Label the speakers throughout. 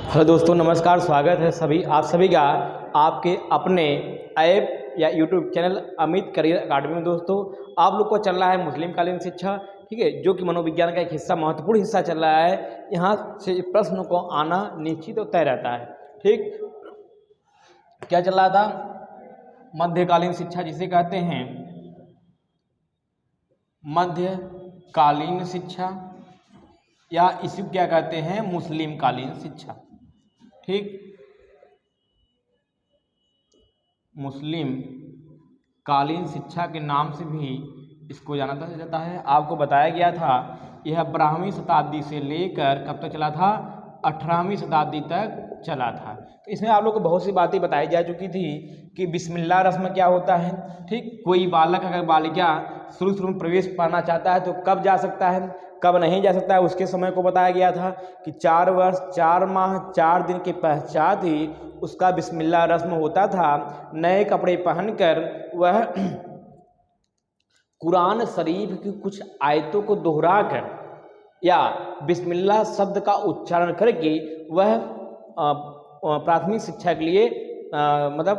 Speaker 1: Hello दोस्तों, नमस्कार। स्वागत है आप सभी का आपके अपने ऐप या YouTube channel Amit career academy में। दोस्तों, आप लोग को चल रहा है मुस्लिम कालीन शिक्षा, ठीक है, जो कि मनोविज्ञान का एक हिस्सा, महत्वपूर्ण हिस्सा चल रहा है। यहाँ से प्रश्नों को आना निश्चित और तय रहता है। ठीक, क्या चल रहा था? मध्यकालीन शिक्षा जिसे कहते हैं मध्यकालीन शिक्षा, या इसी क्या कहते हैं मुस्लिम कालीन शिक्षा। ठीक, मुस्लिम कालीन शिक्षा के नाम से भी इसको जाना जाता है। आपको बताया गया था यह 12वीं शताब्दी से लेकर कब तक चला था? 18वीं शताब्दी तक चला था। तो इसमें आप लोग को बहुत सी बातें बताई जा चुकी थी कि बिस्मिल्लाह रस्म क्या होता है। ठीक, कोई बालक अगर बालिका शुरू में प्रवेश पाना चाहता है तो कब जा सकता है, कब नहीं जा सकता है, उसके समय को बताया गया था कि 4 वर्ष 4 माह 4 दिन के पश्चात ही उसका बिस्मिल्लाह रस्म होता था। नए कपड़े पहनकर वह कुरान शरीफ की कुछ आयतों को दोहराकर या बिस्मिल्लाह शब्द का उच्चारण करके वह प्राथमिक शिक्षा के लिए मतलब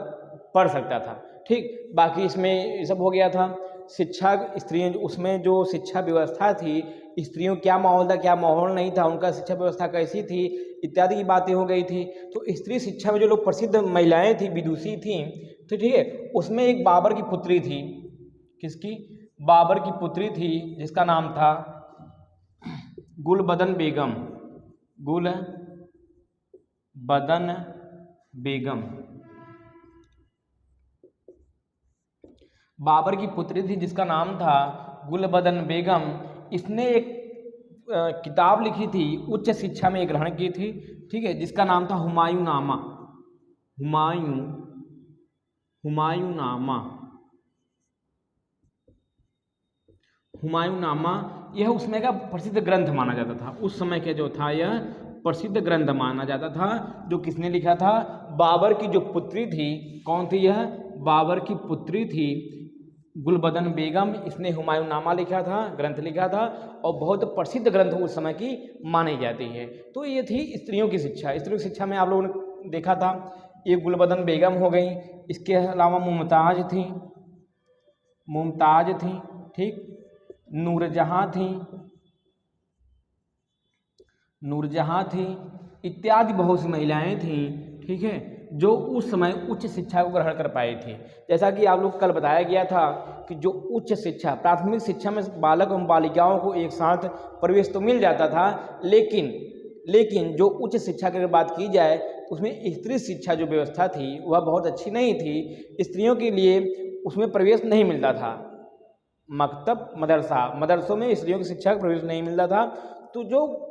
Speaker 1: पढ़ सकता था। ठीक, बाकी इसमें ये सब हो गया था। शिक्षा स्त्रियों, उसमें जो शिक्षा व्यवस्था थी, स्त्रियों क्या माहौल था क्या माहौल नहीं था, उनका शिक्षा व्यवस्था कैसी थी, इत्यादि की बातें हो गई थी। तो स्त्री शिक्षा में जो लोग प्रसिद्ध महिलाएं थी, विदुषी थी, तो ठीक है, उसमें एक बाबर की पुत्री थी। किसकी? बाबर की पुत्री थी, जिसका नाम था गुलबदन बेगम। गुलबदन बेगम बाबर की पुत्री थी, जिसका नाम था गुलबदन बेगम। इसने एक किताब लिखी थी, उच्च शिक्षा में ग्रहण की थी, ठीक है, जिसका नाम था हुमायूंनामा। हुमायूंनामा हुमायूंनामा यह उसमें का प्रसिद्ध ग्रंथ माना जाता था। उस समय के जो था यह प्रसिद्ध ग्रंथ माना जाता था। जो किसने लिखा था? बाबर की जो पुत्री थी। कौन थी यह? बाबर की पुत्री थी गुलबदन बेगम। इसने हुमायूंनामा लिखा था, ग्रंथ लिखा था, और बहुत प्रसिद्ध ग्रंथ उस समय की मानी जाती है। तो ये थी स्त्रियों की शिक्षा। स्त्रियों की शिक्षा में आप लोगों ने देखा था, ये गुलबदन बेगम हो गई। इसके अलावा मुमताज थी, ठीक, नूरजहां थी, इत्यादि बहुत सी महिलाएं थीं, ठीक है, जो उस समय उच्च शिक्षा को ग्रहण कर पाई थी। जैसा कि आप लोग कल बताया गया था कि जो उच्च शिक्षा, प्राथमिक शिक्षा में बालक एवं बालिकाओं को एक साथ प्रवेश तो मिल जाता था, लेकिन जो उच्च शिक्षा की अगर बात की जाए तो उसमें स्त्री शिक्षा जो व्यवस्था थी वह बहुत अच्छी नहीं थी। स्त्रियों के लिए उसमें प्रवेश नहीं मिलता था। मदरसों में स्त्रियों की शिक्षा का प्रवेश नहीं मिलता था। तो जो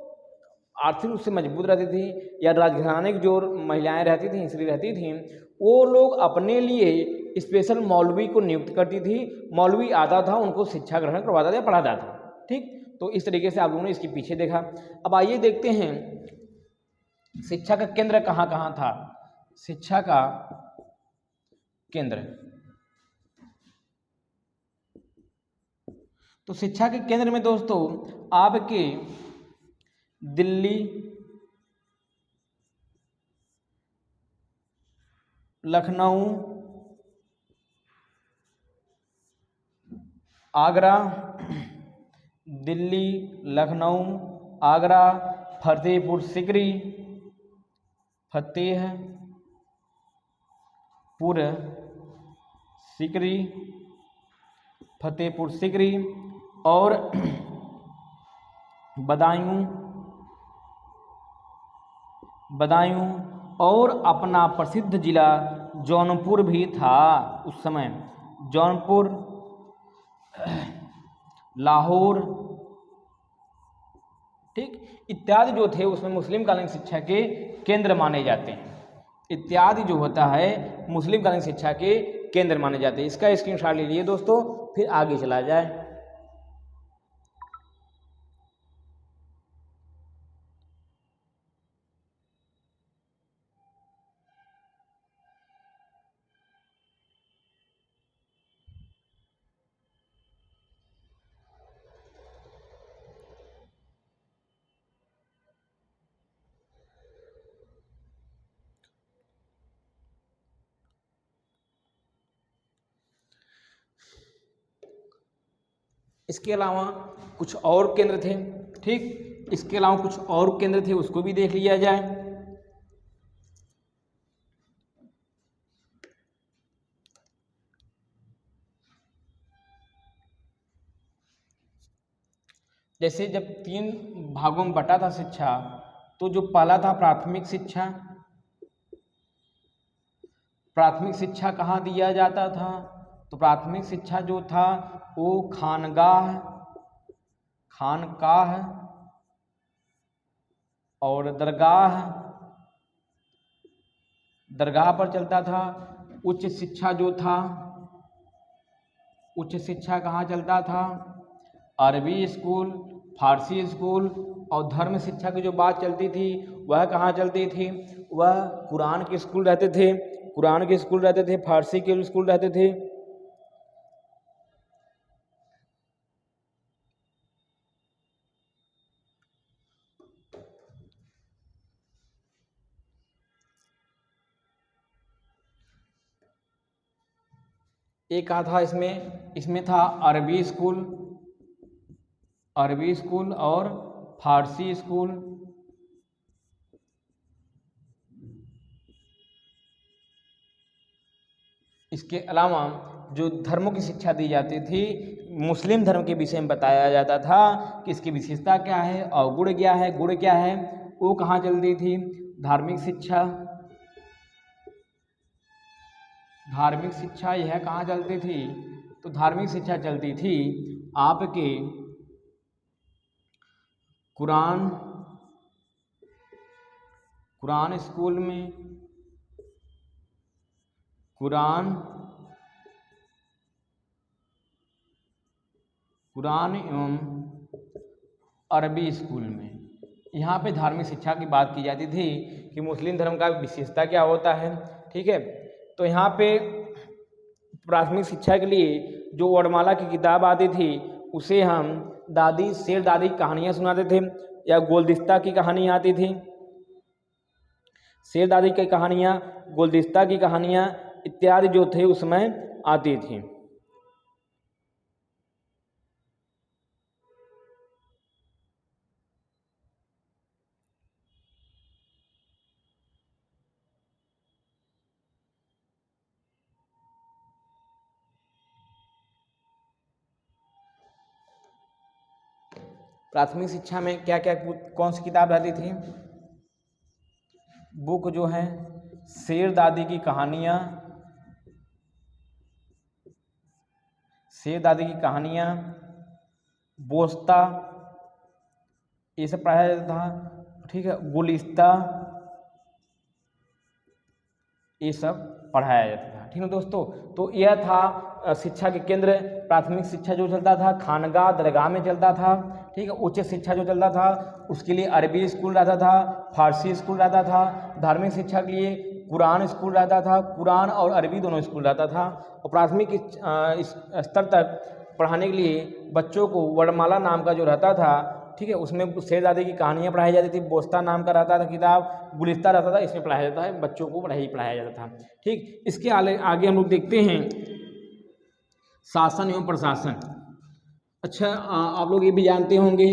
Speaker 1: आर्थिक रूप से मजबूत रहती थी या राजघराने की जो महिलाएं रहती थीं, स्त्री रहती थीं, वो लोग अपने लिए स्पेशल मौलवी को नियुक्त करती थी। मौलवी आता था, उनको शिक्षा ग्रहण करवाता था, पढ़ाता था। ठीक, तो इस तरीके से आप लोगों ने इसके पीछे देखा। अब आइए देखते हैं शिक्षा का केंद्र कहाँ कहाँ था। शिक्षा का केंद्र, तो शिक्षा के केंद्र में दोस्तों आपके दिल्ली, लखनऊ, आगरा, दिल्ली, लखनऊ, आगरा, फतेहपुर सिकरी, फतेहपुर सिकरी और बदायूं और अपना प्रसिद्ध जिला जौनपुर भी था उस समय। जौनपुर, लाहौर, ठीक, इत्यादि जो थे उसमें मुस्लिम कालीन शिक्षा के केंद्र माने जाते हैं। इत्यादि जो होता है मुस्लिम कालीन शिक्षा के केंद्र माने जाते हैं। इसका स्क्रीनशॉट ले लीजिए दोस्तों, फिर आगे चला जाए। इसके अलावा कुछ और केंद्र थे, ठीक, इसके अलावा कुछ और केंद्र थे, उसको भी देख लिया जाए। जैसे जब 3 भागों में बटा था शिक्षा, तो जो पहला था प्राथमिक शिक्षा। प्राथमिक शिक्षा कहाँ दिया जाता था? तो प्राथमिक शिक्षा जो था वो खानकाह और दरगाह पर चलता था। उच्च शिक्षा जो था, उच्च शिक्षा कहाँ चलता था? अरबी स्कूल, फारसी स्कूल। और धर्म शिक्षा की जो बात चलती थी वह कहाँ चलती थी? वह कुरान के स्कूल रहते थे, फारसी के स्कूल रहते थे। एक कहा था इसमें था अरबी स्कूल और फारसी स्कूल। इसके अलावा जो धर्मों की शिक्षा दी जाती थी, मुस्लिम धर्म के विषय में बताया जाता था कि इसकी विशेषता क्या है, अवगुण क्या है, गुण क्या है, वो कहाँ चलती थी? धार्मिक शिक्षा यह कहाँ चलती थी? तो धार्मिक शिक्षा चलती थी आपके कुरान स्कूल में, कुरान एवं अरबी स्कूल में। यहाँ पे धार्मिक शिक्षा की बात की जाती थी कि मुस्लिम धर्म का विशेषता क्या होता है, ठीक है। तो यहाँ पे प्राथमिक शिक्षा के लिए जो वर्णमाला की किताब आती थी उसे हम शेर दादी की कहानियाँ सुनाते थे, या गोलदिस्ता की कहानी आती थी। शेर दादी की कहानियाँ, गोलदिस्ता की कहानियाँ इत्यादि जो थे उसमें आती थी। प्राथमिक शिक्षा में क्या क्या कौन सी किताब रहती थी? बुक जो है शेर दादी की कहानियाँ, बोस्ता, ये सब पढ़ाया जाता था, ठीक है। गुलिस्ता, ये सब पढ़ाया जाता था, ठीक है दोस्तों। तो यह था शिक्षा के केंद्र। प्राथमिक शिक्षा जो चलता था खानगाह दरगाह में चलता था, ठीक है। उच्च शिक्षा जो चलता था उसके लिए अरबी स्कूल रहता था, फारसी स्कूल रहता था। धार्मिक शिक्षा के लिए कुरान स्कूल रहता था, कुरान और अरबी दोनों स्कूल रहता था। और प्राथमिक स्तर तक पढ़ाने के लिए बच्चों को वर्णमाला नाम का जो रहता था, ठीक है, उसमें शेरजादे की कहानियाँ पढ़ाई जाती थी। बोस्ता नाम का रहता था किताब, गुलिस्ता रहता था, इसमें पढ़ाया जाता है, बच्चों को पढ़ाया जाता था, ठीक। इसके आगे हम लोग देखते हैं शासन एवं प्रशासन। अच्छा, आप लोग ये भी जानते होंगे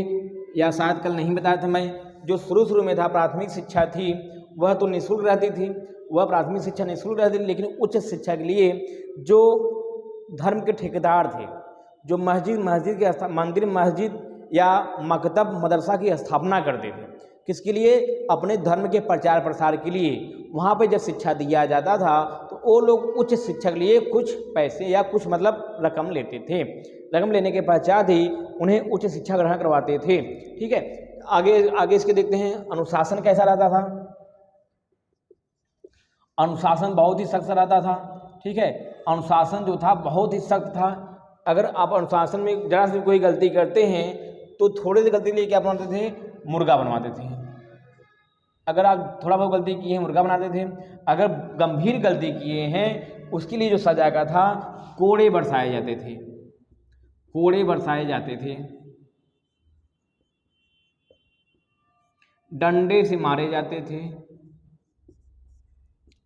Speaker 1: या शायद कल नहीं बताया था मैं, जो शुरू में था प्राथमिक शिक्षा थी वह तो निःशुल्क रहती थी, वह प्राथमिक शिक्षा निःशुल्क रहती थी। लेकिन उच्च शिक्षा के लिए जो धर्म के ठेकेदार थे, जो मंदिर मस्जिद या मकतब मदरसा की स्थापना करते थे, किसके लिए? अपने धर्म के प्रचार प्रसार के लिए। वहाँ पे जब शिक्षा दिया जाता था तो वो लोग उच्च शिक्षा के लिए कुछ पैसे या कुछ मतलब रकम लेते थे। रकम लेने के पश्चात ही उन्हें उच्च शिक्षा ग्रहण करवाते थे, ठीक है। आगे इसके देखते हैं अनुशासन कैसा रहता था। अनुशासन बहुत ही सख्त रहता था, ठीक है। अनुशासन जो था बहुत ही सख्त था। अगर आप अनुशासन में जरा से कोई गलती करते हैं तो थोड़ी सी गलती लिए क्या बनाते थे? मुर्गा बनवाते थे। अगर आप थोड़ा बहुत गलती किए हैं मुर्गा बनाते थे। अगर गंभीर गलती किए हैं उसके लिए जो सजा का था कोड़े बरसाए जाते थे, डंडे से मारे जाते थे,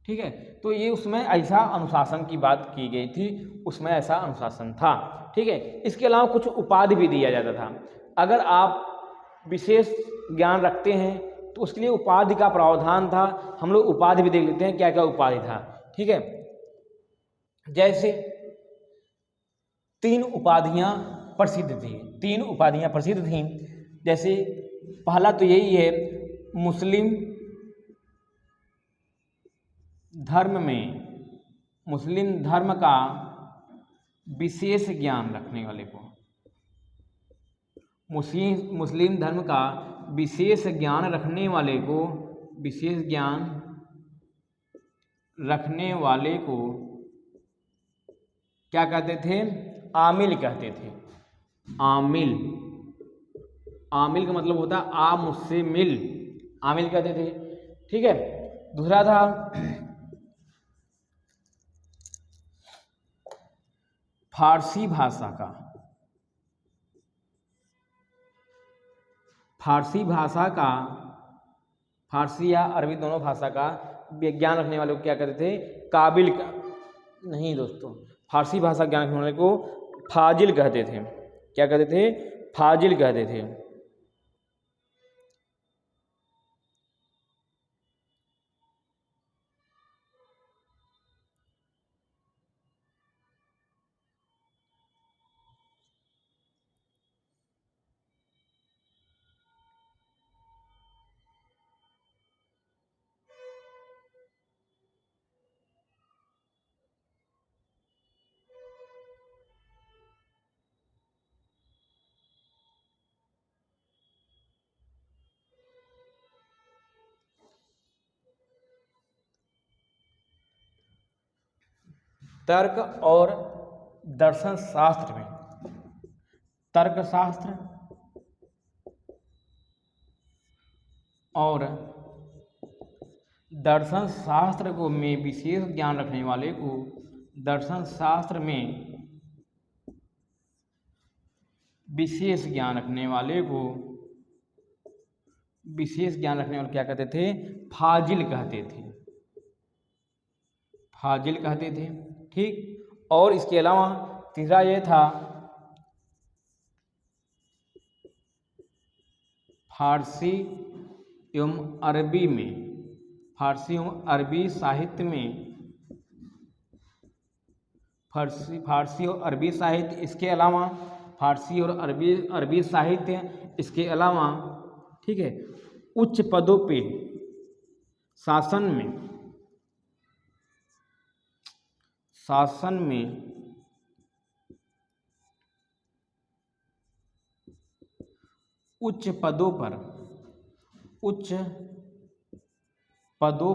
Speaker 1: ठीक है, तो ये उसमें ऐसा अनुशासन की बात की गई थी, उसमें ऐसा अनुशासन था। ठीक है, इसके अलावा कुछ उपाधि भी दिया जाता था। अगर आप विशेष ज्ञान रखते हैं तो उसके लिए उपाधि का प्रावधान था। हम लोग उपाधि भी देख लेते हैं क्या क्या उपाधि था। ठीक है, जैसे 3 उपाधियां प्रसिद्ध थी, 3 उपाधियां प्रसिद्ध थीं। जैसे पहला तो यही है, मुस्लिम धर्म में, मुस्लिम धर्म का विशेष ज्ञान रखने वाले को, मुस्लिम धर्म का विशेष ज्ञान रखने वाले को, विशेष ज्ञान रखने वाले को क्या कहते थे? आमिल कहते थे। आमिल, आमिल का मतलब होता है आ मुझसे मिल, आमिल कहते थे। ठीक है, दूसरा था फारसी भाषा का, फारसी भाषा का, फारसी या अरबी दोनों भाषा का ज्ञान रखने वाले को क्या कहते थे? काबिल का, नहीं दोस्तों, फारसी भाषा ज्ञान रखने वाले को फाजिल कहते थे। क्या कहते थे? फाजिल कहते थे। तर्क और दर्शन शास्त्र में, तर्क शास्त्र और दर्शन शास्त्र को में विशेष ज्ञान रखने वाले को, दर्शन शास्त्र में विशेष ज्ञान रखने वाले को, विशेष ज्ञान रखने वाले क्या कहते थे? फाजिल कहते थे, फाजिल कहते थे। ठीक, और इसके अलावा तीसरा ये था फारसी एवं अरबी में, फारसी एवं अरबी साहित्य में, फारसी और अरबी साहित्य, इसके अलावा फारसी और अरबी साहित्य, इसके अलावा ठीक है, उच्च पदों पे शासन में उच्च पदों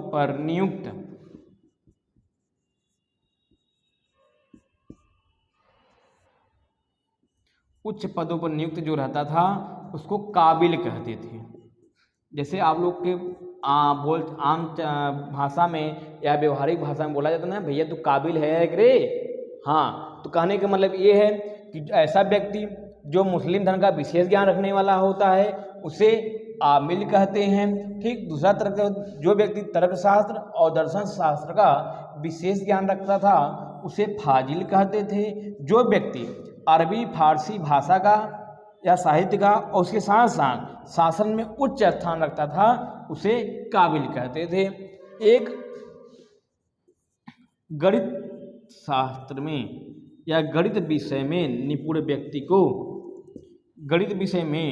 Speaker 1: पर नियुक्त उच्च पदों पर नियुक्त जो रहता था उसको काबिल कहते थे। जैसे आप लोग के आम भाषा में या व्यवहारिक भाषा में बोला जाता है ना, भैया तू काबिल है रे। हाँ, तो कहने का मतलब ये है कि ऐसा व्यक्ति जो मुस्लिम धर्म का विशेष ज्ञान रखने वाला होता है उसे आमिल कहते हैं। ठीक, दूसरा तर्क, जो व्यक्ति तर्कशास्त्र और दर्शन शास्त्र का विशेष ज्ञान रखता था उसे फाजिल कहते थे। जो व्यक्ति अरबी फारसी भाषा का या साहित्य का और उसके साथ साथ शासन में उच्च स्थान रखता था उसे काबिल कहते थे। एक गणित शास्त्र में या गणित विषय में निपुण व्यक्ति को, गणित विषय में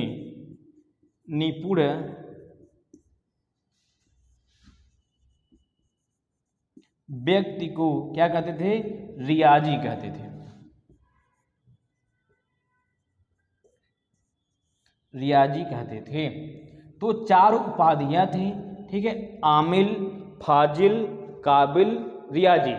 Speaker 1: निपुण व्यक्ति को क्या कहते थे? रियाजी कहते थे, रियाजी कहते थे। तो 4 उपाधियां थी। ठीक है, आमिल, फाजिल, काबिल, रियाजी।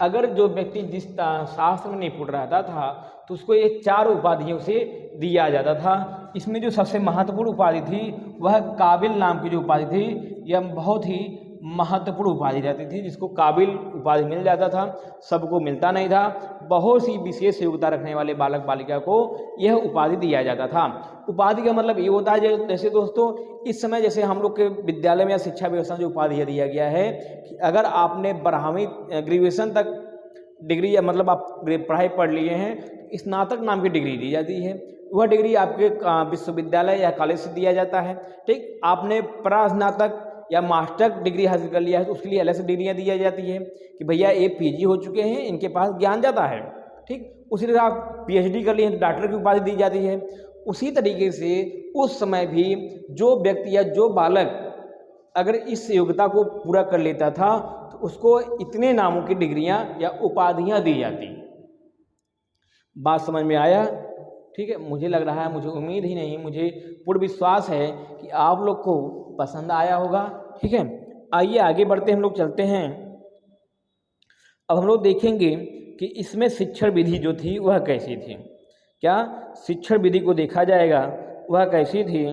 Speaker 1: अगर जो व्यक्ति जिस शास्त्र में निपुण रहता था तो उसको ये 4 उपाधियों से दिया जाता था। इसमें जो सबसे महत्वपूर्ण उपाधि थी वह काबिल नाम की जो उपाधि थी, यह बहुत ही महत्वपूर्ण उपाधि रहती थी, जिसको काबिल उपाधि मिल जाता था, सबको मिलता नहीं था। बहुत सी विशेष योग्यता रखने वाले बालक बालिका को यह उपाधि दिया जाता था। उपाधि का मतलब ये होता है, जैसे दोस्तों इस समय जैसे हम लोग के विद्यालय में या शिक्षा व्यवस्था में जो उपाधि दिया गया है कि अगर आपने 12वीं ग्रेजुएशन तक डिग्री या मतलब आप पढ़ाई पढ़ लिए हैं, स्नातक नाम की डिग्री दी जाती है। वह डिग्री आपके विश्वविद्यालय या कॉलेज से दिया जाता है। ठीक, आपने प्रास्नातक या मास्टर डिग्री हासिल कर लिया है तो उसके लिए अलग से डिग्रियाँ दी जाती है कि भैया ये पीजी हो चुके हैं, इनके पास ज्ञान ज़्यादा है। ठीक, उसी तरह आप पीएचडी कर लिए हैं तो डॉक्टर की उपाधि दी जाती है। उसी तरीके से उस समय भी जो व्यक्ति या जो बालक अगर इस योग्यता को पूरा कर लेता था तो उसको इतने नामों की डिग्रियां या उपाधियां दी जाती। बात समझ में आया? ठीक है, मुझे लग रहा है, मुझे उम्मीद ही नहीं, मुझे पूर्ण विश्वास है कि आप लोग को पसंद आया होगा। ठीक है, आइए आगे बढ़ते हम लोग चलते हैं। अब हम लोग देखेंगे कि इसमें शिक्षण विधि जो थी वह कैसी थी। क्या शिक्षण विधि को देखा जाएगा, वह कैसी थी।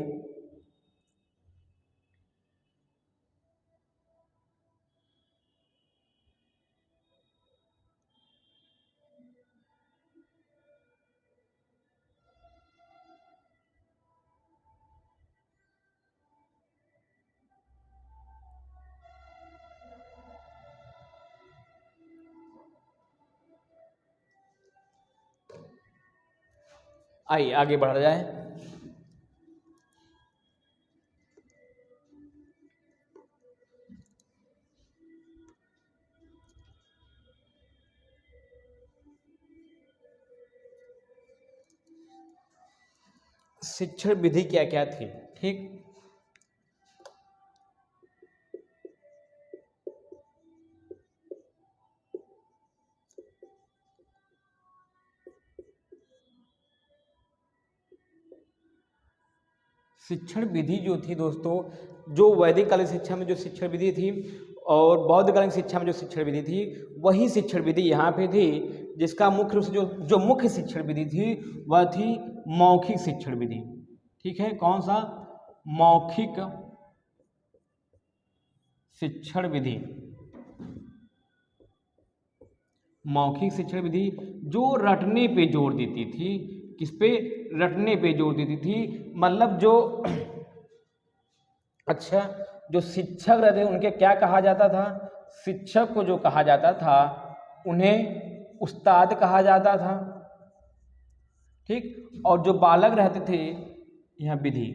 Speaker 1: आइए आगे बढ़ा जाए। शिक्षण विधि क्या क्या थी। ठीक, शिक्षण विधि जो थी दोस्तों, जो वैदिक कालीन शिक्षा में जो शिक्षण विधि थी और बौद्ध कालीन शिक्षा में जो शिक्षण विधि थी, वही शिक्षण विधि यहाँ पे थी। जिसका मुख्य रूप से जो मुख्य शिक्षण विधि थी वह थी मौखिक शिक्षण विधि। ठीक है, कौन सा? मौखिक शिक्षण विधि। मौखिक शिक्षण विधि जो रटने पे जोर देती थी। किस पे? रटने पे जोर देती थी। मतलब जो अच्छा, जो शिक्षक रहते उनके क्या कहा जाता था? शिक्षक को जो कहा जाता था उन्हें उस्ताद कहा जाता था। ठीक, और जो बालक रहते थे, यहाँ विधि,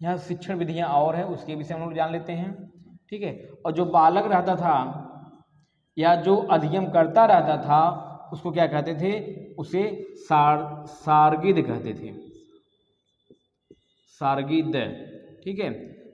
Speaker 1: यहाँ शिक्षण विधियाँ और है, उसके विषय में हम लोग जान लेते हैं। ठीक है, और जो बालक रहता था या जो अध्ययन करता रहता था उसको क्या कहते थे? उसे सारगिद कहते थे। सारगिद। ठीक है,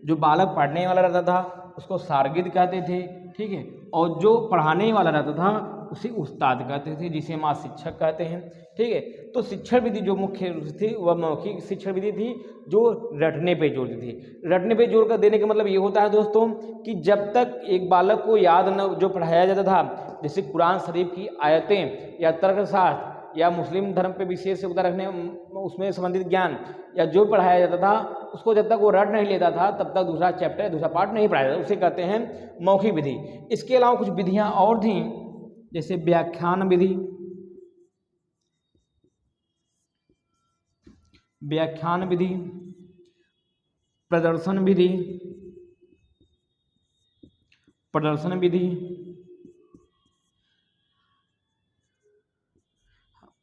Speaker 1: जो बालक पढ़ने वाला रहता था उसको सारगिद कहते थे। ठीक है, और जो पढ़ाने वाला रहता था उसे उस्ताद कहते थे, जिसे माँ शिक्षक कहते हैं। ठीक है, तो शिक्षण विधि जो मुख्य रूप से थी वह मौखिक शिक्षण विधि थी जो रटने पे जोर देती थी। रटने पे जोर कर देने का मतलब ये होता है दोस्तों कि जब तक एक बालक को याद न जो पढ़ाया जाता था, जैसे कुरान शरीफ की आयतें या तर्कशास्त्र या मुस्लिम धर्म पे विशेष योग्यता रखने उसमें संबंधित ज्ञान या जो पढ़ाया जाता था, उसको जब तक वो रट नहीं लेता था तब तक दूसरा चैप्टर दूसरा पार्ट नहीं पढ़ाया जाता, उसे कहते हैं मौखिक विधि। इसके अलावा कुछ विधियां और थीं, जैसे व्याख्यान विधि। व्याख्यान विधि, प्रदर्शन विधि, प्रदर्शन विधि,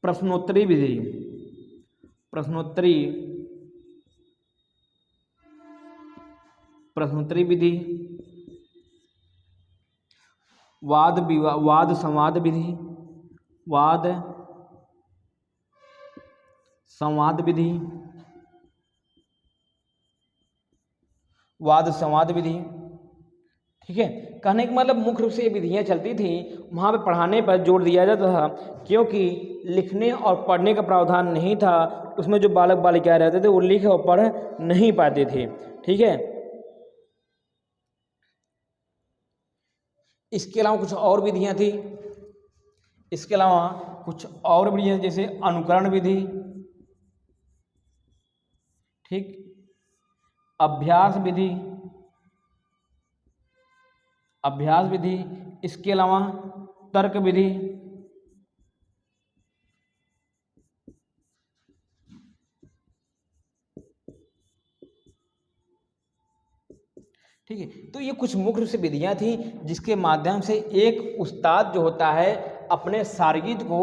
Speaker 1: प्रश्नोत्तरी विधि, प्रश्नोत्तरी विधि, वाद संवाद विधि, वाद संवाद विधि, वाद संवाद विधि। ठीक है, कहने का मतलब मुख्य रूप से ये विधियाँ चलती थी, वहाँ पे पढ़ाने पर जोर दिया जाता था क्योंकि लिखने और पढ़ने का प्रावधान नहीं था। उसमें जो बालक बालिकाएं रहते थे वो लिख और पढ़ नहीं पाते थे। ठीक है, इसके अलावा कुछ और विधियाँ थी। इसके अलावा कुछ और विधियाँ जैसे अनुकरण विधि, ठीक, अभ्यास विधि, अभ्यास विधि, इसके अलावा तर्क विधि, ठीक है। तो ये कुछ मुख्य रूप से विधियाँ थी जिसके माध्यम से एक उस्ताद जो होता है अपने शागिर्द को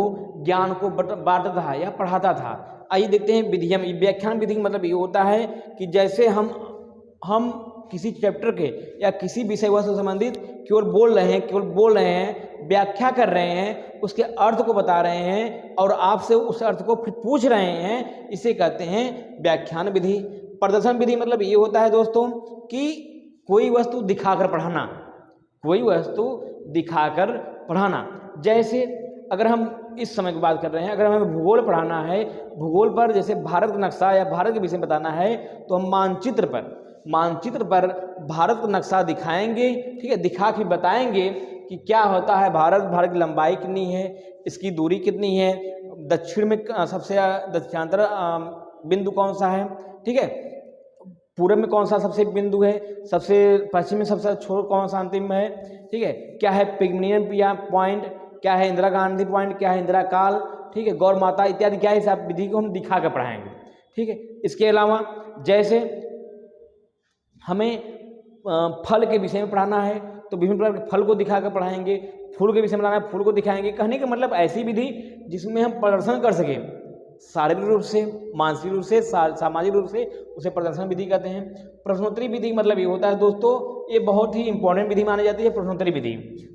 Speaker 1: ज्ञान को बांटता था या पढ़ाता था। आइए देखते हैं विधियाँ। व्याख्यान विधि का मतलब ये होता है कि जैसे हम किसी चैप्टर के या किसी विषय वस्तु से संबंधित केवल बोल रहे हैं, व्याख्या कर रहे हैं, उसके अर्थ को बता रहे हैं और आपसे उस अर्थ को फिर पूछ रहे हैं, इसे कहते हैं व्याख्यान विधि। प्रदर्शन विधि मतलब ये होता है दोस्तों कि कोई वस्तु दिखाकर पढ़ाना, कोई वस्तु दिखाकर पढ़ाना। जैसे अगर हम इस समय की बात कर रहे हैं, अगर हमें भूगोल पढ़ाना है, भूगोल पर जैसे भारत का नक्शा या भारत के विषय में बताना है, तो हम मानचित्र पर भारत का नक्शा दिखाएंगे, ठीक है, दिखा के बताएंगे कि क्या होता है भारत की लंबाई कितनी है, इसकी दूरी कितनी है, दक्षिण में सबसे दक्षिणांतर बिंदु कौन सा है, ठीक है, पूर्व में कौन सा सबसे बिंदु है, सबसे पश्चिम में सबसे छोर कौन सा अंतिम में है, ठीक है, क्या है पिग्मियन पॉइंट, क्या है इंदिरा गांधी पॉइंट, क्या है इंदिरा काल, ठीक है, गौर माता इत्यादि क्या है, इस विधि को हम दिखा कर पढ़ाएंगे, ठीक है। इसके अलावा जैसे हमें फल के विषय में पढ़ाना है तो विभिन्न प्रकार के फल को दिखा कर पढ़ाएंगे, फूल के विषय में पढ़ाना है फूल को दिखाएंगे। कहने का मतलब ऐसी विधि जिसमें हम प्रदर्शन कर सकें, शारीरिक रूप से, मानसिक रूप से, सामाजिक रूप से, उसे प्रदर्शन विधि कहते हैं। प्रश्नोत्तरी विधि मतलब ये होता है दोस्तों, ये बहुत ही इंपॉर्टेंट विधि मानी जाती है। प्रश्नोत्तरी विधि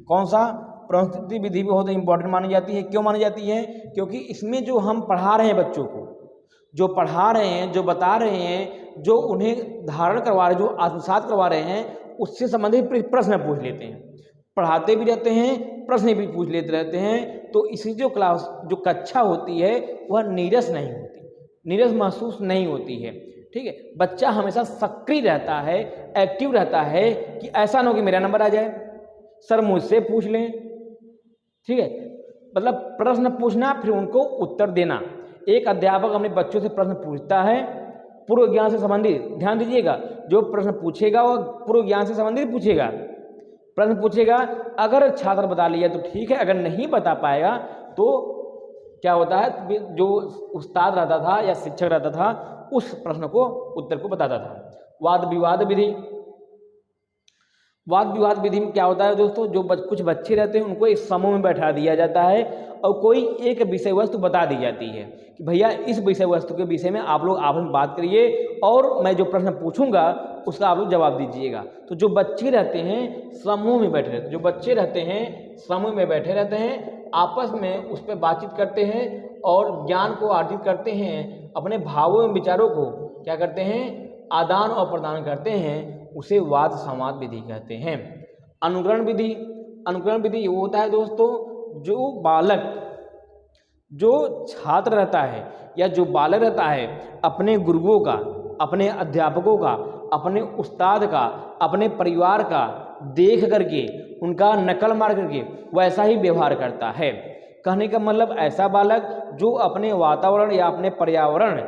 Speaker 1: कौन सा? प्रश्नोत्तरी विधि बहुत ही इंपॉर्टेंट मानी जाती है। क्यों मानी जाती है? क्योंकि इसमें जो हम पढ़ा रहे हैं बच्चों को, जो पढ़ा रहे हैं, जो बता रहे हैं, जो उन्हें धारण करवा रहे हैं, जो आत्मसात करवा रहे हैं, उससे संबंधित प्रश्न पूछ लेते हैं। पढ़ाते भी रहते हैं, प्रश्न भी पूछ लेते रहते हैं। तो इसी जो कक्षा होती है वह नीरस नहीं होती, नीरस महसूस नहीं होती है, ठीक है। बच्चा हमेशा सक्रिय रहता है, एक्टिव रहता है कि ऐसा ना हो कि मेरा नंबर आ जाए, सर मुझसे पूछ लें, ठीक है। मतलब प्रश्न पूछना, फिर उनको उत्तर देना। एक अध्यापक अपने बच्चों से प्रश्न पूछता है पूर्व ज्ञान से संबंधित, ध्यान दीजिएगा, जो प्रश्न पूछेगा वह पूर्व ज्ञान से संबंधित पूछेगा, प्रश्न पूछेगा। अगर छात्र बता लिया तो ठीक है, अगर नहीं बता पाएगा तो क्या होता है, जो उस्ताद रहता था या शिक्षक रहता था उस प्रश्न को, उत्तर को बताता था। वाद विवाद विधि, वाद विवाद विधि में क्या होता है दोस्तों, जो कुछ बच्चे रहते हैं उनको एक समूह में बैठा दिया जाता है और कोई एक विषय वस्तु बता दी जाती है कि भैया इस विषय वस्तु के विषय में आप लोग आपस में बात करिए और मैं जो प्रश्न पूछूंगा उसका आप लोग जवाब दीजिएगा। तो जो बच्चे रहते हैं समूह में बैठे रहते हैं, जो बच्चे रहते हैं समूह में बैठे रहते हैं, आपस में उस पर बातचीत करते हैं और ज्ञान को अर्जित करते हैं, अपने भावों एवं विचारों को क्या करते हैं, आदान और प्रदान करते हैं, उसे वाद संवाद विधि कहते हैं। अनुकरण विधि, अनुकरण विधि वो होता है दोस्तों, जो बालक, जो छात्र रहता है या जो बालक रहता है अपने गुरुओं का, अपने अध्यापकों का, अपने उस्ताद का, अपने परिवार का देख करके, उनका नकल मार करके वैसा ही व्यवहार करता है। कहने का मतलब ऐसा बालक जो अपने वातावरण या अपने पर्यावरण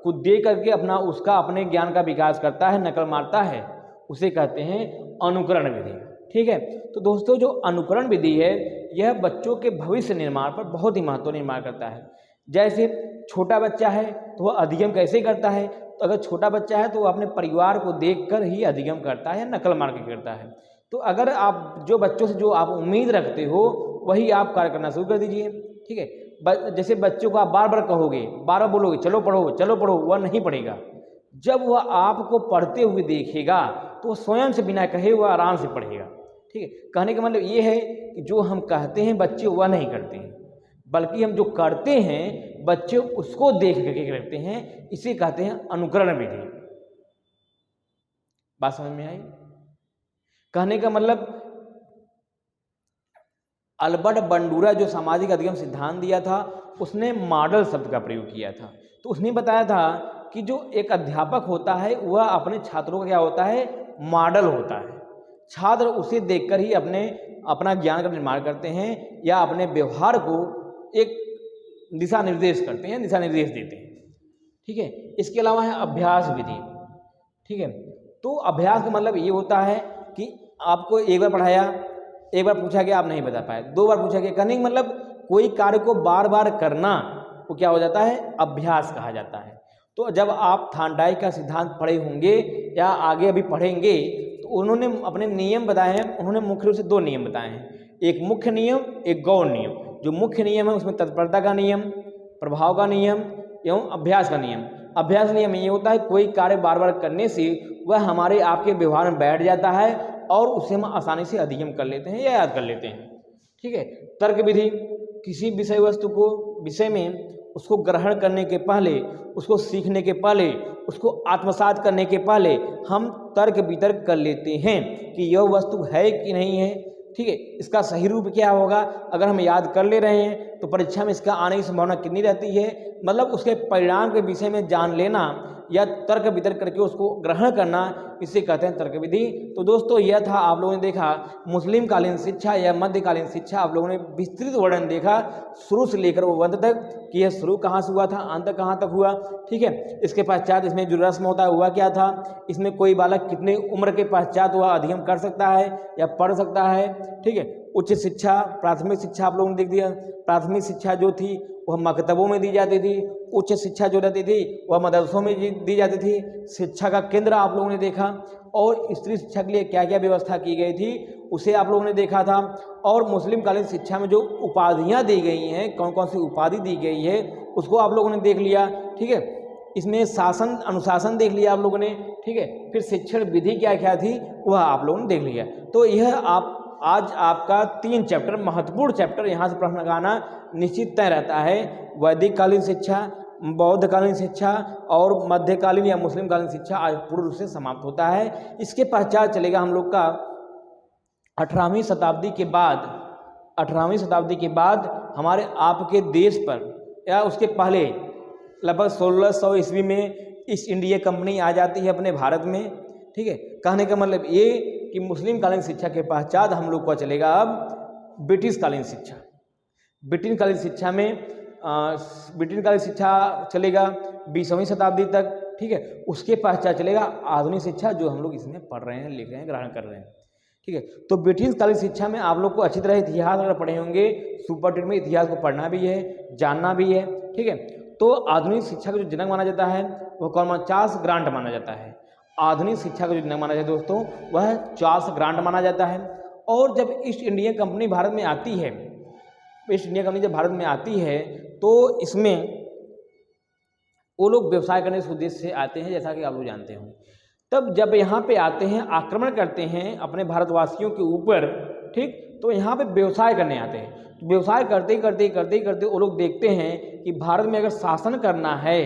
Speaker 1: को देख करके अपने ज्ञान का विकास करता है, नकल मारता है, उसे कहते हैं अनुकरण विधि, ठीक है। तो दोस्तों जो अनुकरण विधि है यह बच्चों के भविष्य निर्माण पर बहुत ही महत्व निर्माण करता है। जैसे छोटा बच्चा है तो वह अधिगम कैसे करता है, तो अगर छोटा बच्चा है तो वह अपने परिवार को देखकर ही अधिगम करता है या नकल मार के करता है। तो अगर आप जो बच्चों से जो आप उम्मीद रखते हो वही आप कार्य करना शुरू कर दीजिए, ठीक है। जैसे बच्चों को आप बार बार कहोगे, बार बार बोलोगे चलो पढ़ो चलो पढ़ो, वह नहीं पढ़ेगा। जब वह आपको पढ़ते हुए देखेगा तो वह स्वयं से बिना कहे वह आराम से पढ़ेगा, ठीक है। कहने का मतलब ये है कि जो हम कहते हैं बच्चे वह नहीं करते हैं, बल्कि हम जो करते हैं बच्चे उसको देख करके करते हैं, इसे कहते हैं अनुकरण विधि। बात समझ में आई? कहने का मतलब अल्बर्ट बंडूरा जो सामाजिक अधिगम सिद्धांत दिया था उसने मॉडल शब्द का प्रयोग किया था। तो उसने बताया था कि जो एक अध्यापक होता है वह अपने छात्रों का क्या होता है, मॉडल होता है। छात्र उसे देखकर ही अपना ज्ञान का निर्माण करते हैं या अपने व्यवहार को एक दिशा निर्देश करते हैं, दिशा निर्देश देते हैं, ठीक है। इसके अलावा है अभ्यास विधि, ठीक है। तो अभ्यास का मतलब ये होता है कि आपको एक बार पढ़ाया, एक बार पूछा गया आप नहीं बता पाए, 2 बार पूछा गया, कहने का मतलब कोई कार्य को बार बार करना वो क्या हो जाता है, अभ्यास कहा जाता है। तो जब आप थार्नडाइक का सिद्धांत पढ़े होंगे या आगे अभी पढ़ेंगे तो उन्होंने अपने नियम बताए हैं। उन्होंने मुख्य रूप से 2 नियम बताए हैं, एक मुख्य नियम, एक गौण नियम। जो मुख्य नियम है उसमें तत्परता का नियम, प्रभाव का नियम एवं अभ्यास का नियम। अभ्यास नियम ये होता है कोई कार्य बार बार करने से वह हमारे आपके व्यवहार में बैठ जाता है और उसे हम आसानी से अधिगम कर लेते हैं या याद कर लेते हैं। ठीक है। तर्क विधि, किसी विषय वस्तु को विषय में उसको ग्रहण करने के पहले, उसको सीखने के पहले, उसको आत्मसात करने के पहले हम तर्क वितर्क कर लेते हैं कि यह वस्तु है कि नहीं है। ठीक है, इसका सही रूप क्या होगा। अगर हम याद कर ले रहे हैं तो परीक्षा में इसका आने की संभावना कितनी रहती है, मतलब उसके परिणाम के विषय में जान लेना या तर्क वितर्क करके उसको ग्रहण करना, इसे कहते हैं तर्क विधि। तो दोस्तों यह था, आप लोगों ने देखा मुस्लिम कालीन शिक्षा या मध्यकालीन शिक्षा। आप लोगों ने विस्तृत वर्णन देखा शुरू से लेकर वो अंत तक कि यह शुरू कहाँ से हुआ था, अंत कहाँ तक हुआ। ठीक है। इसके पश्चात इसमें जो रस्म होता है हुआ क्या था, इसमें कोई बालक कितने उम्र के पश्चात वह अधिगम कर सकता है या पढ़ सकता है। ठीक है। उच्च शिक्षा, प्राथमिक शिक्षा आप लोगों ने देख दिया। प्राथमिक शिक्षा जो थी वह मकतबों में दी जाती थी, उच्च शिक्षा जो रहती थी वह मदरसों में दी जाती थी। शिक्षा का केंद्र आप लोगों ने देखा, और स्त्री शिक्षा के लिए क्या क्या व्यवस्था की गई थी उसे आप लोगों ने देखा था। और मुस्लिम कालीन शिक्षा में जो उपाधियां दी गई हैं, कौन कौन सी उपाधि दी गई है उसको आप लोगों ने देख लिया। ठीक है। इसमें शासन अनुशासन देख लिया आप लोगों ने। ठीक है। फिर शिक्षण विधि क्या क्या थी वह आप लोगों ने देख लिया। तो यह आज आपका 3 चैप्टर, महत्वपूर्ण चैप्टर, यहाँ से प्रश्न लगाना निश्चित तय रहता है। वैदिक कालीन शिक्षा, बौद्धकालीन शिक्षा और मध्यकालीन या मुस्लिम कालीन शिक्षा आज पूर्ण रूप से समाप्त होता है। इसके पश्चात चलेगा हम लोग का 18वीं शताब्दी के बाद, 18वीं शताब्दी के बाद हमारे आपके देश पर या उसके पहले लगभग 1600 ईस्वी में ईस्ट इंडिया कंपनी आ जाती है अपने भारत में। ठीक है। कहने का मतलब ये कि मुस्लिम कालीन शिक्षा के पश्चात हम लोग को चलेगा अब ब्रिटिश कालीन शिक्षा। ब्रिटिश कालीन शिक्षा में ब्रिटिश कालीन शिक्षा चलेगा 20वीं शताब्दी तक। ठीक है। उसके पश्चात चलेगा आधुनिक शिक्षा जो हम लोग इसमें पढ़ रहे हैं, लिख रहे हैं, ग्रहण कर रहे हैं। ठीक है। तो ब्रिटिश कालीन शिक्षा में आप लोग को अच्छी तरह इतिहास अगर पढ़े होंगे, सुपर टेट में इतिहास को पढ़ना भी है, जानना भी है। ठीक है। तो आधुनिक शिक्षा का जो जनक माना जाता है वह कौन, चार्ल्स ग्रांट माना जाता है। आधुनिक शिक्षा का जो जनक माना जाता है दोस्तों वह चार्ल्स ग्रांट माना जाता है। और जब ईस्ट इंडिया कंपनी भारत में आती है, ईस्ट इंडिया कंपनी जब भारत में आती है तो इसमें वो लोग व्यवसाय करने के उद्देश्य से आते हैं, जैसा कि आप लोग जानते हो। तब जब यहाँ पे आते हैं, आक्रमण करते हैं अपने भारतवासियों के ऊपर। ठीक। तो यहाँ पे व्यवसाय करने आते हैं। तो व्यवसाय करते करते वो लोग देखते हैं कि भारत में अगर शासन करना है,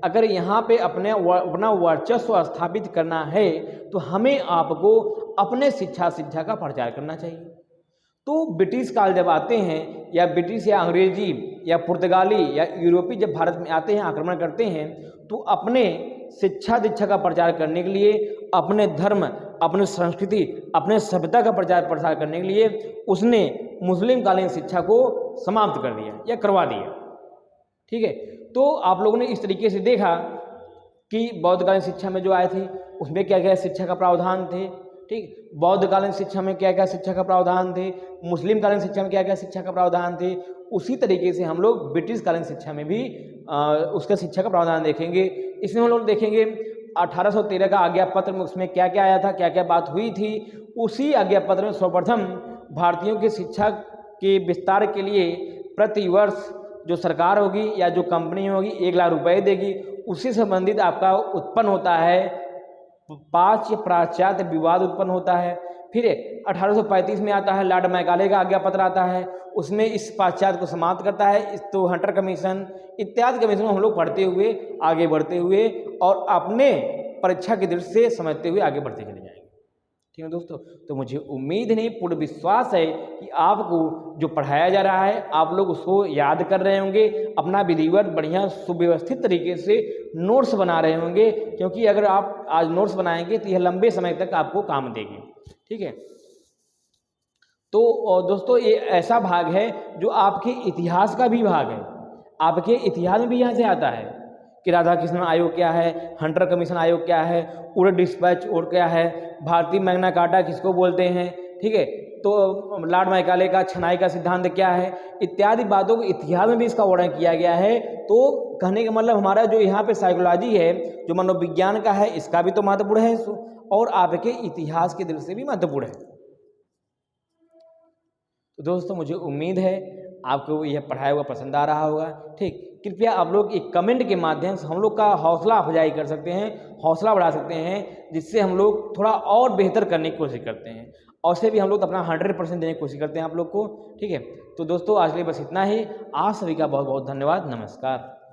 Speaker 1: अगर यहाँ पे अपना वर्चस्व स्थापित करना है तो हमें आपको अपने शिक्षा का प्रचार करना चाहिए। तो ब्रिटिश काल जब आते हैं, या ब्रिटिश या अंग्रेजी या पुर्तगाली या यूरोपी जब भारत में आते हैं, आक्रमण करते हैं, तो अपने शिक्षा दीक्षा का प्रचार करने के लिए, अपने धर्म, अपनी संस्कृति, अपने सभ्यता का प्रचार प्रसार करने के लिए उसने मुस्लिम कालीन शिक्षा को समाप्त कर दिया या करवा दिया। ठीक है। तो आप लोगों ने इस तरीके से देखा कि बौद्धकालीन शिक्षा में जो आए थे उसमें क्या क्या शिक्षा का प्रावधान थे। ठीक। बौद्धकालीन शिक्षा में क्या क्या शिक्षा का प्रावधान थे, मुस्लिम कालीन शिक्षा में क्या क्या शिक्षा का प्रावधान थे। उसी तरीके से हम लोग ब्रिटिश कालीन शिक्षा में भी उसका शिक्षा का प्रावधान देखेंगे। इसमें हम लोग देखेंगे 1813 का आज्ञा पत्र में उसमें क्या क्या आया था, क्या क्या बात हुई थी। उसी आज्ञा पत्र में सर्वप्रथम भारतीयों की शिक्षा के विस्तार के लिए प्रति वर्ष जो सरकार होगी या जो कंपनी होगी 1 लाख रुपए देगी। उसी संबंधित आपका उत्पन्न होता है 5 पाश्चात्य विवाद उत्पन्न होता है। फिर 1835 में आता है लॉर्ड मैकाले का आज्ञा पत्र आता है, उसमें इस पाश्चात्य को समाप्त करता है। तो हंटर कमीशन इत्यादि कमीशन हम लोग पढ़ते हुए आगे बढ़ते हुए और अपने परीक्षा की दृष्टि से समझते हुए आगे बढ़ते चले जाएंगे। ठीक है दोस्तों। तो मुझे उम्मीद नहीं, पूर्ण विश्वास है कि आपको जो पढ़ाया जा रहा है आप लोग उसको याद कर रहे होंगे, अपना विधिवत बढ़िया सुव्यवस्थित तरीके से नोट्स बना रहे होंगे, क्योंकि अगर आप आज नोट्स बनाएंगे तो यह लंबे समय तक आपको काम देगी। ठीक है। तो दोस्तों ये ऐसा भाग है जो आपके इतिहास का भी भाग है, आपके इतिहास में भी यहाँ से आता है कि राधा कृष्णन आयोग क्या है, हंटर कमीशन आयोग क्या है, उड़द डिस्पैच और क्या है, भारतीय मैग्ना कार्टा किसको बोलते हैं, ठीक है, तो लॉर्ड मैकाले का छनाई का सिद्धांत क्या है, इत्यादि बातों को इतिहास में भी इसका वर्णन किया गया है। तो कहने का मतलब हमारा जो यहाँ पे साइकोलॉजी है, जो मनोविज्ञान का है, इसका भी तो महत्वपूर्ण है और आपके इतिहास के दृष्टि से भी महत्वपूर्ण है। तो दोस्तों मुझे उम्मीद है आपको यह पढ़ाया हुआ पसंद आ रहा होगा। ठीक, कृपया आप लोग एक कमेंट के माध्यम से हम लोग का हौसला अफजाई कर सकते हैं, हौसला बढ़ा सकते हैं, जिससे हम लोग थोड़ा और बेहतर करने की कोशिश करते हैं। और से भी हम लोग अपना 100% देने की कोशिश करते हैं आप लोग को। ठीक है, तो दोस्तों आज के लिए बस इतना ही। आप सभी का बहुत बहुत धन्यवाद। नमस्कार।